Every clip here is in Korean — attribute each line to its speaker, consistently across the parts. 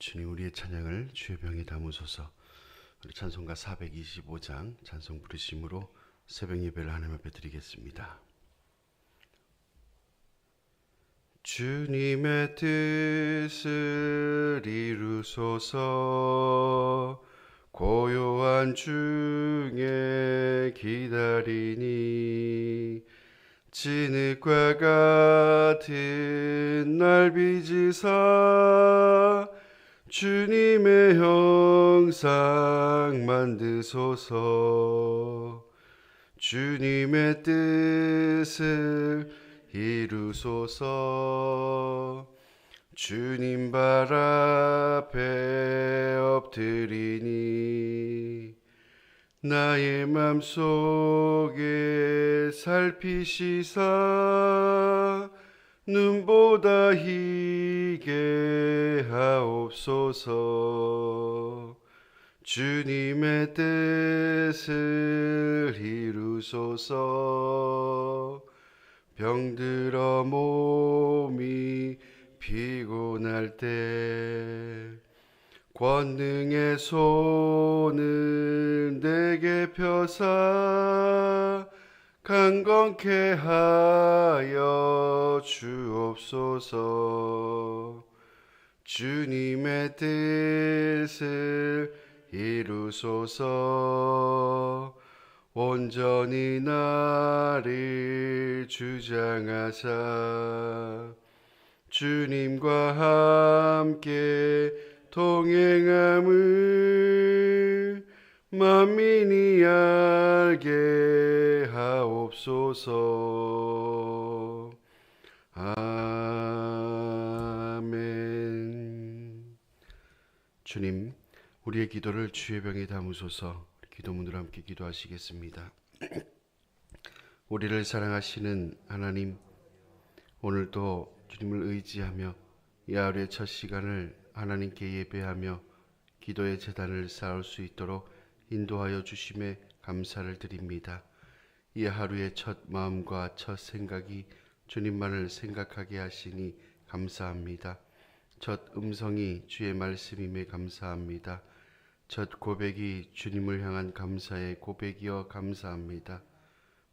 Speaker 1: 주님, 우리의 찬양을 주의 병에 담으소서. 우리 찬송가 425장 찬송 부르심으로 새벽 예배를 하나님 앞에 드리겠습니다. 주님의 뜻을 이루소서. 고요한 중에 기다리니 진흙과 같은 날 빚으사 주님의 형상 만드소서. 주님의 뜻을 이루소서. 주님 발 앞에 엎드리니 나의 맘속에 살피시사 눈보다 희게 하옵소서. 주님의 뜻을 이루소서. 병들어 몸이 피곤할 때 권능의 손을 내게 펴사 강건케 하여 주옵소서. 주님의 뜻을 이루소서. 온전히 나를 주장하사 주님과 함께 동행함을 만민이 알게 하옵소서. 아멘. 주님, 우리의 기도를 주의 병에 담으소서. 기도문으로 함께 기도하시겠습니다. 우리를 사랑하시는 하나님, 오늘도 주님을 의지하며 이 하루의 첫 시간을 하나님께 예배하며 기도의 제단을 쌓을 수 있도록 인도하여 주심에 감사를 드립니다. 이 하루의 첫 마음과 첫 생각이 주님만을 생각하게 하시니 감사합니다. 첫 음성이 주의 말씀임에 감사합니다. 첫 고백이 주님을 향한 감사의 고백이여 감사합니다.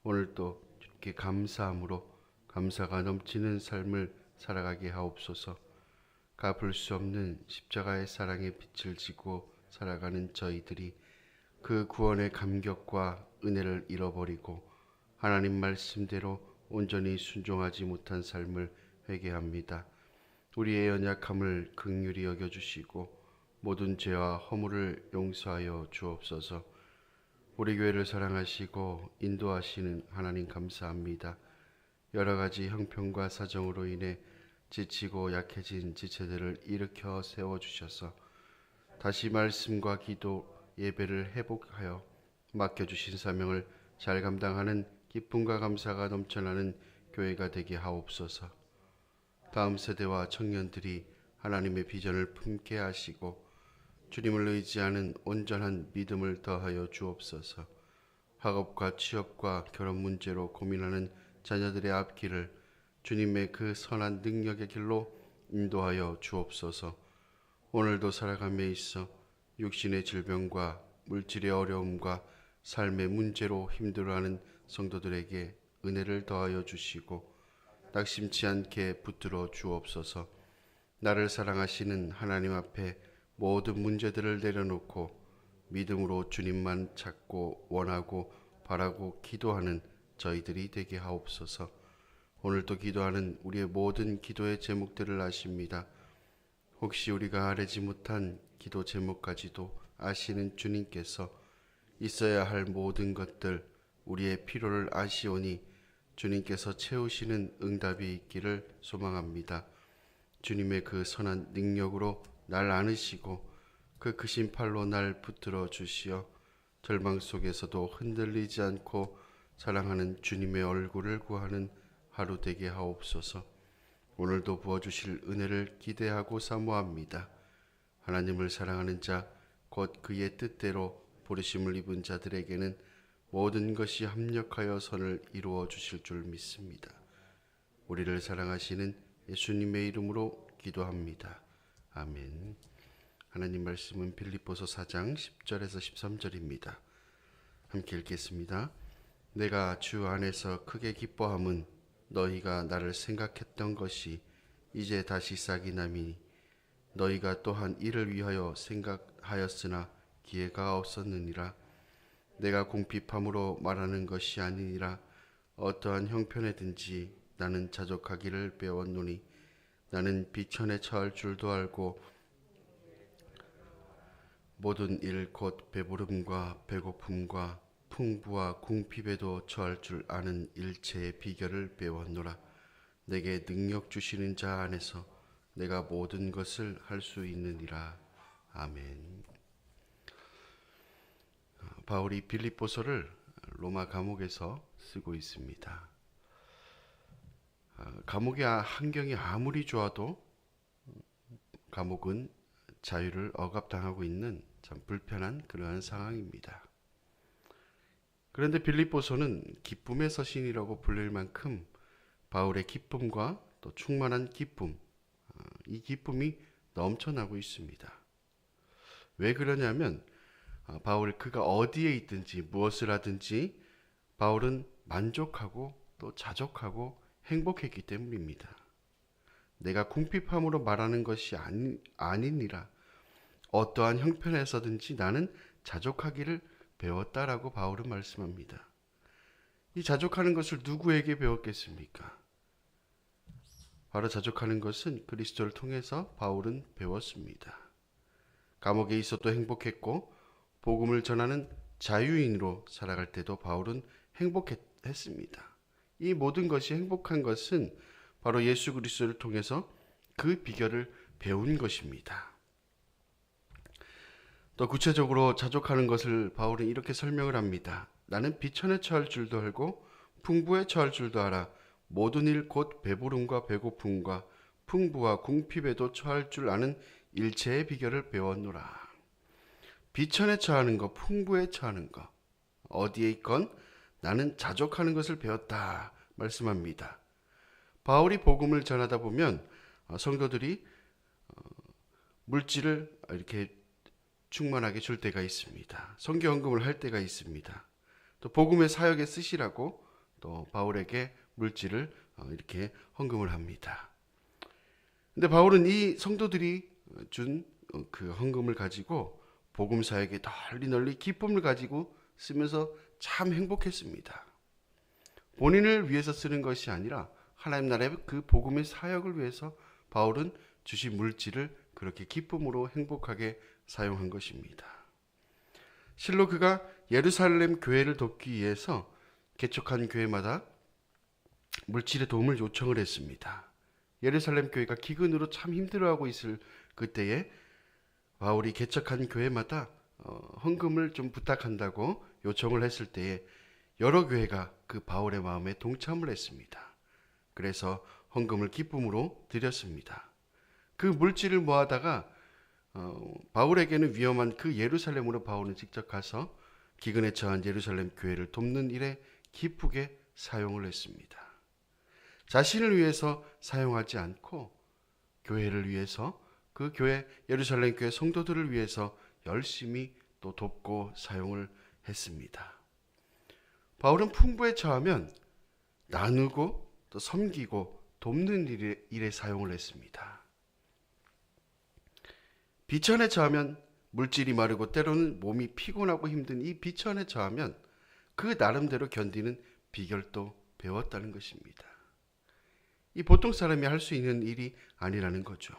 Speaker 1: 오늘도 주님께 감사함으로 감사가 넘치는 삶을 살아가게 하옵소서. 갚을 수 없는 십자가의 사랑의 빛을 지고 살아가는 저희들이 그 구원의 감격과 은혜를 잃어버리고 하나님 말씀대로 온전히 순종하지 못한 삶을 회개합니다. 우리의 연약함을 긍휼히 여겨주시고 모든 죄와 허물을 용서하여 주옵소서. 우리 교회를 사랑하시고 인도하시는 하나님 감사합니다. 여러 가지 형편과 사정으로 인해 지치고 약해진 지체들을 일으켜 세워주셔서 다시 말씀과 기도, 예배를 회복하여 맡겨주신 사명을 잘 감당하는 기쁨과 감사가 넘쳐나는 교회가 되게 하옵소서. 다음 세대와 청년들이 하나님의 비전을 품게 하시고 주님을 의지하는 온전한 믿음을 더하여 주옵소서. 학업과 취업과 결혼 문제로 고민하는 자녀들의 앞길을 주님의 그 선한 능력의 길로 인도하여 주옵소서. 오늘도 살아감에 있어 육신의 질병과 물질의 어려움과 삶의 문제로 힘들어하는 성도들에게 은혜를 더하여 주시고 낙심치 않게 붙들어 주옵소서. 나를 사랑하시는 하나님 앞에 모든 문제들을 내려놓고 믿음으로 주님만 찾고 원하고 바라고 기도하는 저희들이 되게 하옵소서. 오늘도 기도하는 우리의 모든 기도의 제목들을 아십니다. 혹시 우리가 아뢰지 못한 기도 제목까지도 아시는 주님께서 있어야 할 모든 것들, 우리의 필요를 아시오니 주님께서 채우시는 응답이 있기를 소망합니다. 주님의 그 선한 능력으로 날 안으시고 그 크신 팔로 날 붙들어 주시어 절망 속에서도 흔들리지 않고 사랑하는 주님의 얼굴을 구하는 하루 되게 하옵소서. 오늘도 부어주실 은혜를 기대하고 사모합니다. 하나님을 사랑하는 자, 곧 그의 뜻대로 부르심을 입은 자들에게는 모든 것이 합력하여 선을 이루어 주실 줄 믿습니다. 우리를 사랑하시는 예수님의 이름으로 기도합니다. 아멘. 하나님 말씀은 빌립보서 4장 10절에서 13절입니다. 함께 읽겠습니다. 내가 주 안에서 크게 기뻐함은 너희가 나를 생각했던 것이 이제 다시 싹이 나니 너희가 또한 이를 위하여 생각하였으나 기회가 없었느니라. 내가 궁핍함으로 말하는 것이 아니니라. 어떠한 형편에든지 나는 자족하기를 배웠노니 나는 비천에 처할 줄도 알고 모든 일 곧 배부름과 배고픔과 풍부와 궁핍에도 처할 줄 아는 일체의 비결을 배웠노라. 내게 능력 주시는 자 안에서 내가 모든 것을 할 수 있느니라. 아멘. 바울이 빌립보서를 로마 감옥에서 쓰고 있습니다. 감옥의 환경이 아무리 좋아도 감옥은 자유를 억압당하고 있는 참 불편한 그러한 상황입니다. 그런데 빌립보서는 기쁨의 서신이라고 불릴 만큼 바울의 기쁨과 또 충만한 기쁨, 이 기쁨이 넘쳐나고 있습니다. 왜 그러냐면 바울 그가 어디에 있든지 무엇을 하든지 바울은 만족하고 또 자족하고 행복했기 때문입니다. 내가 궁핍함으로 말하는 것이 아니니라. 어떠한 형편에서든지 나는 자족하기를 배웠다라고 바울은 말씀합니다. 이 자족하는 것을 누구에게 배웠겠습니까? 바로 자족하는 것은 그리스도를 통해서 바울은 배웠습니다. 감옥에 있어도 행복했고 복음을 전하는 자유인으로 살아갈 때도 바울은 행복했습니다. 이 모든 것이 행복한 것은 바로 예수 그리스도를 통해서 그 비결을 배운 것입니다. 또 구체적으로 자족하는 것을 바울은 이렇게 설명을 합니다. 나는 비천에 처할 줄도 알고 풍부에 처할 줄도 알아. 모든 일 곧 배부름과 배고픔과 풍부와 궁핍에도 처할 줄 아는 일체의 비결을 배웠노라. 비천에 처하는 것, 풍부에 처하는 것, 어디에 있건 나는 자족하는 것을 배웠다 말씀합니다. 바울이 복음을 전하다 보면 성도들이 물질을 이렇게 충만하게 줄 때가 있습니다. 선교 헌금을 할 때가 있습니다. 또 복음의 사역에 쓰시라고 또 바울에게 물질을 이렇게 헌금을 합니다. 근데 바울은 이 성도들이 준 그 헌금을 가지고 복음 사역에 널리 기쁨을 가지고 쓰면서 참 행복했습니다. 본인을 위해서 쓰는 것이 아니라 하나님 나라의 그 복음의 사역을 위해서 바울은 주신 물질을 그렇게 기쁨으로 행복하게 사용한 것입니다. 실로 그가 예루살렘 교회를 돕기 위해서 개척한 교회마다 물질의 도움을 요청을 했습니다. 예루살렘 교회가 기근으로 참 힘들어하고 있을 그때에 바울이 개척한 교회마다 헌금을 좀 부탁한다고 요청을 했을 때에 여러 교회가 그 바울의 마음에 동참을 했습니다. 그래서 헌금을 기쁨으로 드렸습니다. 그 물질을 모아다가 바울에게는 위험한 그 예루살렘으로 바울은 직접 가서 기근에 처한 예루살렘 교회를 돕는 일에 기쁘게 사용을 했습니다. 자신을 위해서 사용하지 않고 교회를 위해서 그 교회 예루살렘 교회 성도들을 위해서 열심히 또 돕고 사용을 했습니다. 바울은 풍부에 처하면 나누고 또 섬기고 돕는 일에 사용을 했습니다. 비천에 처하면 물질이 마르고 때로는 몸이 피곤하고 힘든 이 비천에 처하면 그 나름대로 견디는 비결도 배웠다는 것입니다. 이 보통 사람이 할 수 있는 일이 아니라는 거죠.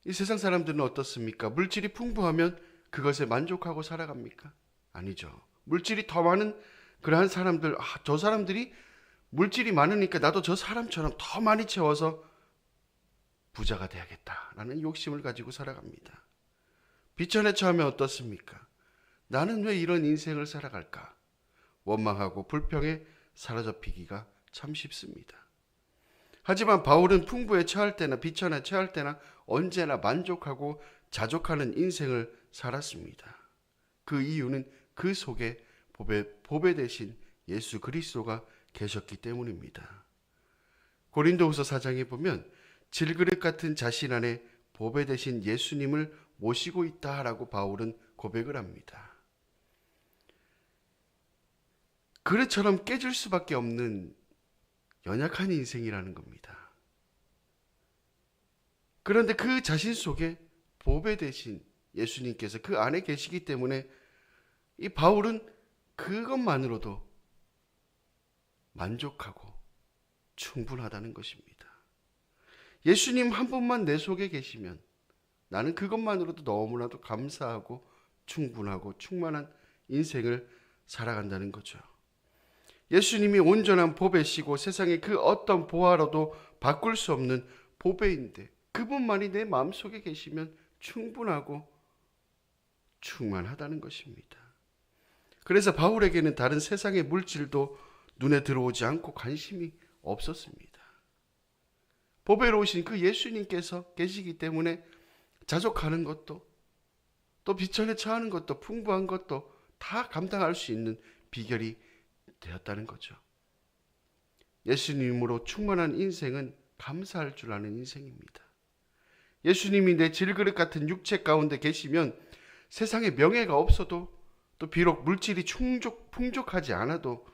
Speaker 1: 이 세상 사람들은 어떻습니까? 물질이 풍부하면 그것에 만족하고 살아갑니까? 아니죠. 물질이 더 많은 그러한 사람들, 저 사람들이 물질이 많으니까 나도 저 사람처럼 더 많이 채워서 부자가 돼야겠다라는 욕심을 가지고 살아갑니다. 비천에 처하면 어떻습니까? 나는 왜 이런 인생을 살아갈까? 원망하고 불평에 사로잡히기가 참 쉽습니다. 하지만 바울은 풍부에 처할 때나 비천에 처할 때나 언제나 만족하고 자족하는 인생을 살았습니다. 그 이유는 그 속에 보배 대신 예수 그리스도가 계셨기 때문입니다. 고린도후서 4장에 보면 질그릇 같은 자신 안에 보배 대신 예수님을 모시고 있다라고 바울은 고백을 합니다. 그릇처럼 깨질 수밖에 없는 연약한 인생이라는 겁니다. 그런데 그 자신 속에 보배 대신 예수님께서 그 안에 계시기 때문에 이 바울은 그것만으로도 만족하고 충분하다는 것입니다. 예수님 한 분만 내 속에 계시면 나는 그것만으로도 너무나도 감사하고 충분하고 충만한 인생을 살아간다는 거죠. 예수님이 온전한 보배시고 세상의 그 어떤 보화로도 바꿀 수 없는 보배인데 그분만이 내 마음속에 계시면 충분하고 충만하다는 것입니다. 그래서 바울에게는 다른 세상의 물질도 눈에 들어오지 않고 관심이 없었습니다. 보배로우신 그 예수님께서 계시기 때문에 자족하는 것도 또 비천에 처하는 것도 풍부한 것도 다 감당할 수 있는 비결이 되었다는 거죠. 예수님으로 충만한 인생은 감사할 줄 아는 인생입니다. 예수님이 내 질그릇 같은 육체 가운데 계시면 세상에 명예가 없어도 또 비록 물질이 풍족하지 않아도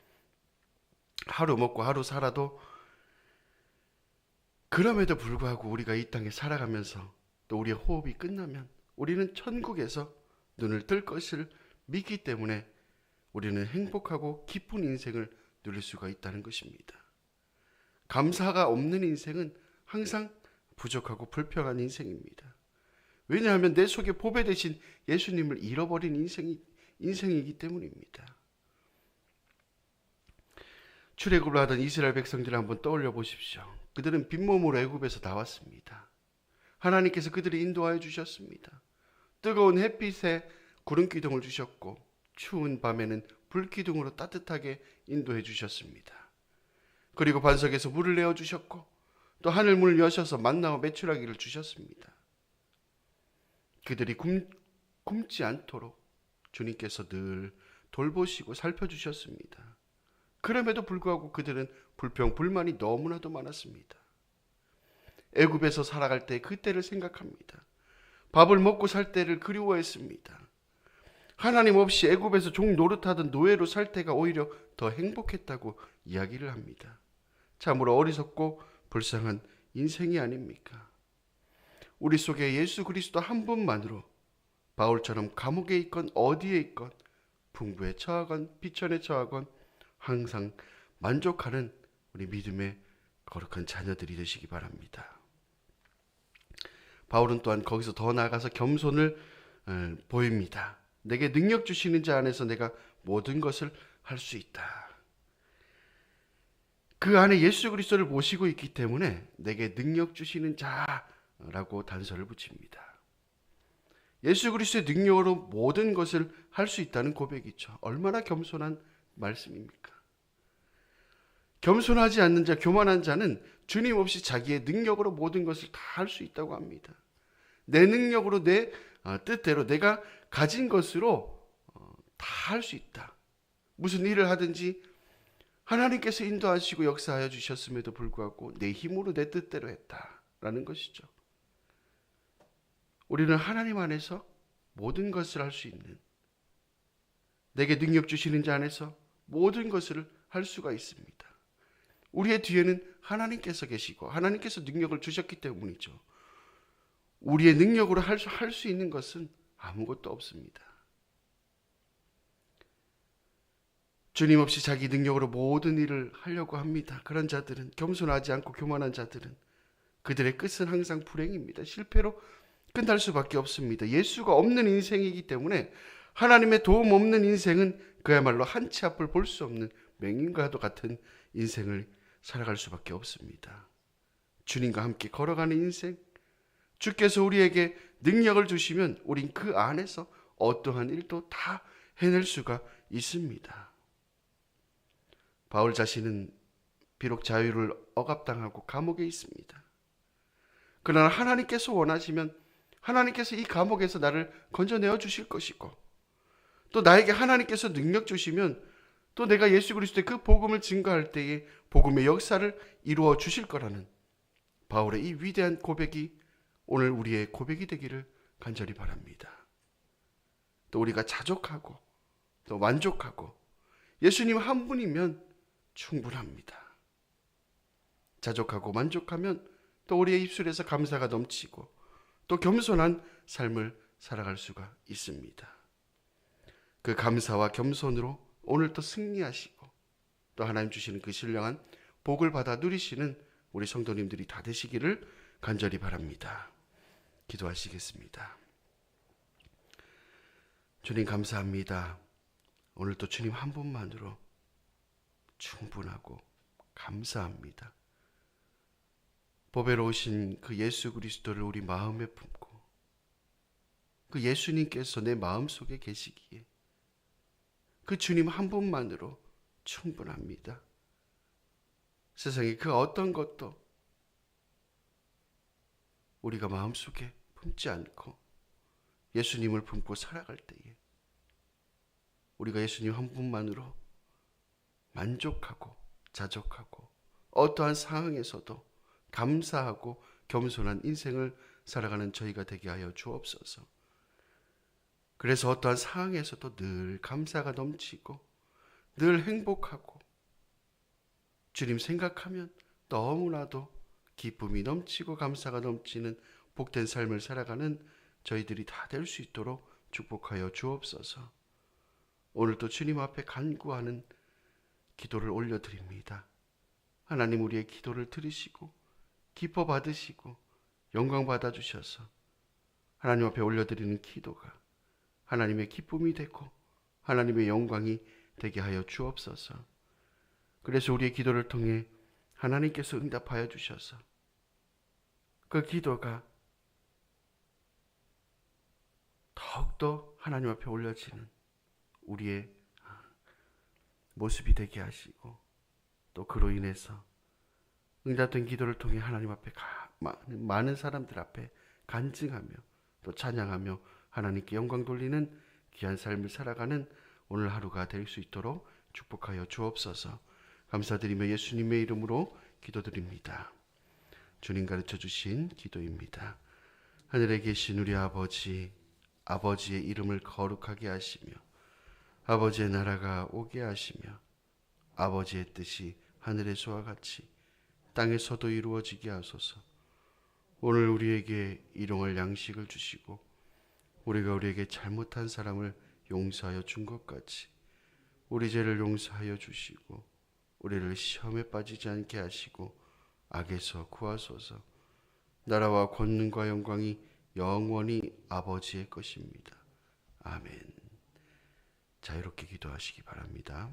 Speaker 1: 하루 먹고 하루 살아도 그럼에도 불구하고 우리가 이 땅에 살아가면서 또 우리의 호흡이 끝나면 우리는 천국에서 눈을 뜰 것을 믿기 때문에 우리는 행복하고 기쁜 인생을 누릴 수가 있다는 것입니다. 감사가 없는 인생은 항상 부족하고 불평한 인생입니다. 왜냐하면 내 속에 보배 대신 예수님을 잃어버린 인생이기 때문입니다. 출애굽을 하던 이스라엘 백성들을 한번 떠올려 보십시오. 그들은 빈몸으로 애굽에서 나왔습니다. 하나님께서 그들을 인도하여 주셨습니다. 뜨거운 햇빛에 구름 기둥을 주셨고 추운 밤에는 불 기둥으로 따뜻하게 인도해 주셨습니다. 그리고 반석에서 물을 내어 주셨고 또 하늘 문을 여셔서 만나와 메추라기를 주셨습니다. 그들이 굶지 않도록 주님께서 늘 돌보시고 살펴주셨습니다. 그럼에도 불구하고 그들은 불평불만이 너무나도 많았습니다. 애굽에서 살아갈 때 그때를 생각합니다. 밥을 먹고 살 때를 그리워했습니다. 하나님 없이 애굽에서 종 노릇하던 노예로 살 때가 오히려 더 행복했다고 이야기를 합니다. 참으로 어리석고 불쌍한 인생이 아닙니까? 우리 속에 예수 그리스도 한 분만으로 바울처럼 감옥에 있건 어디에 있건 풍부에 처하건 비천에 처하건 항상 만족하는 우리 믿음의 거룩한 자녀들이 되시기 바랍니다. 바울은 또한 거기서 더 나아가서 겸손을 보입니다. 내게 능력 주시는 자 안에서 내가 모든 것을 할 수 있다. 그 안에 예수 그리스도를 모시고 있기 때문에 내게 능력 주시는 자라고 단서를 붙입니다. 예수 그리스도의 능력으로 모든 것을 할 수 있다는 고백이죠. 얼마나 겸손한 말씀입니까? 겸손하지 않는 자, 교만한 자는 주님 없이 자기의 능력으로 모든 것을 다 할 수 있다고 합니다. 내 능력으로 내 뜻대로 내가 가진 것으로 다 할 수 있다. 무슨 일을 하든지 하나님께서 인도하시고 역사하여 주셨음에도 불구하고 내 힘으로 내 뜻대로 했다라는 것이죠. 우리는 하나님 안에서 모든 것을 할 수 있는, 내게 능력 주시는 자 안에서 모든 것을 할 수가 있습니다. 우리의 뒤에는 하나님께서 계시고 하나님께서 능력을 주셨기 때문이죠. 우리의 능력으로 할 수 있는 것은 아무것도 없습니다. 주님 없이 자기 능력으로 모든 일을 하려고 합니다. 그런 자들은, 겸손하지 않고 교만한 자들은 그들의 끝은 항상 불행입니다. 실패로 끝날 수밖에 없습니다. 예수가 없는 인생이기 때문에 하나님의 도움 없는 인생은 그야말로 한 치 앞을 볼 수 없는 맹인과도 같은 인생을 살아갈 수밖에 없습니다. 주님과 함께 걸어가는 인생, 주께서 우리에게 능력을 주시면 우린 그 안에서 어떠한 일도 다 해낼 수가 있습니다. 바울 자신은 비록 자유를 억압당하고 감옥에 있습니다. 그러나 하나님께서 원하시면 하나님께서 이 감옥에서 나를 건져내어 주실 것이고, 또 나에게 하나님께서 능력 주시면 또 내가 예수 그리스도의 그 복음을 증거할 때에 복음의 역사를 이루어 주실 거라는 바울의 이 위대한 고백이 오늘 우리의 고백이 되기를 간절히 바랍니다. 또 우리가 자족하고 또 만족하고 예수님 한 분이면 충분합니다. 자족하고 만족하면 또 우리의 입술에서 감사가 넘치고 또 겸손한 삶을 살아갈 수가 있습니다. 그 감사와 겸손으로 오늘 또 승리하시고 또 하나님 주시는 그 신령한 복을 받아 누리시는 우리 성도님들이 다 되시기를 간절히 바랍니다. 기도하시겠습니다. 주님 감사합니다. 오늘 또 주님 한 분만으로 충분하고 감사합니다. 보배로우신 그 예수 그리스도를 우리 마음에 품고 그 예수님께서 내 마음속에 계시기에 그 주님 한 분만으로 충분합니다. 세상에 그 어떤 것도 우리가 마음속에 품지 않고 예수님을 품고 살아갈 때에 우리가 예수님 한 분만으로 만족하고 자족하고 어떠한 상황에서도 감사하고 겸손한 인생을 살아가는 저희가 되게 하여 주옵소서. 그래서 어떠한 상황에서도 늘 감사가 넘치고 늘 행복하고 주님 생각하면 너무나도 기쁨이 넘치고 감사가 넘치는 복된 삶을 살아가는 저희들이 다 될 수 있도록 축복하여 주옵소서. 오늘도 주님 앞에 간구하는 기도를 올려드립니다. 하나님 우리의 기도를 들으시고 기뻐 받으시고 영광 받아주셔서 하나님 앞에 올려드리는 기도가 하나님의 기쁨이 되고 하나님의 영광이 되게 하여 주옵소서. 그래서 우리의 기도를 통해 하나님께서 응답하여 주셔서 그 기도가 더욱더 하나님 앞에 올려지는 우리의 모습이 되게 하시고 또 그로 인해서 응답된 기도를 통해 하나님 앞에 많은 사람들 앞에 간증하며 또 찬양하며 하나님께 영광 돌리는 귀한 삶을 살아가는 오늘 하루가 될 수 있도록 축복하여 주옵소서. 감사드리며 예수님의 이름으로 기도드립니다. 주님 가르쳐 주신 기도입니다. 하늘에 계신 우리 아버지, 아버지의 이름을 거룩하게 하시며 아버지의 나라가 오게 하시며 아버지의 뜻이 하늘에서와 같이 땅에서도 이루어지게 하소서. 오늘 우리에게 일용할 양식을 주시고 우리가 우리에게 잘못한 사람을 용서하여 준 것 같이 우리 죄를 용서하여 주시고 우리를 시험에 빠지지 않게 하시고 악에서 구하소서. 나라와 권능과 영광이 영원히 아버지의 것입니다. 아멘. 자유롭게 기도하시기 바랍니다.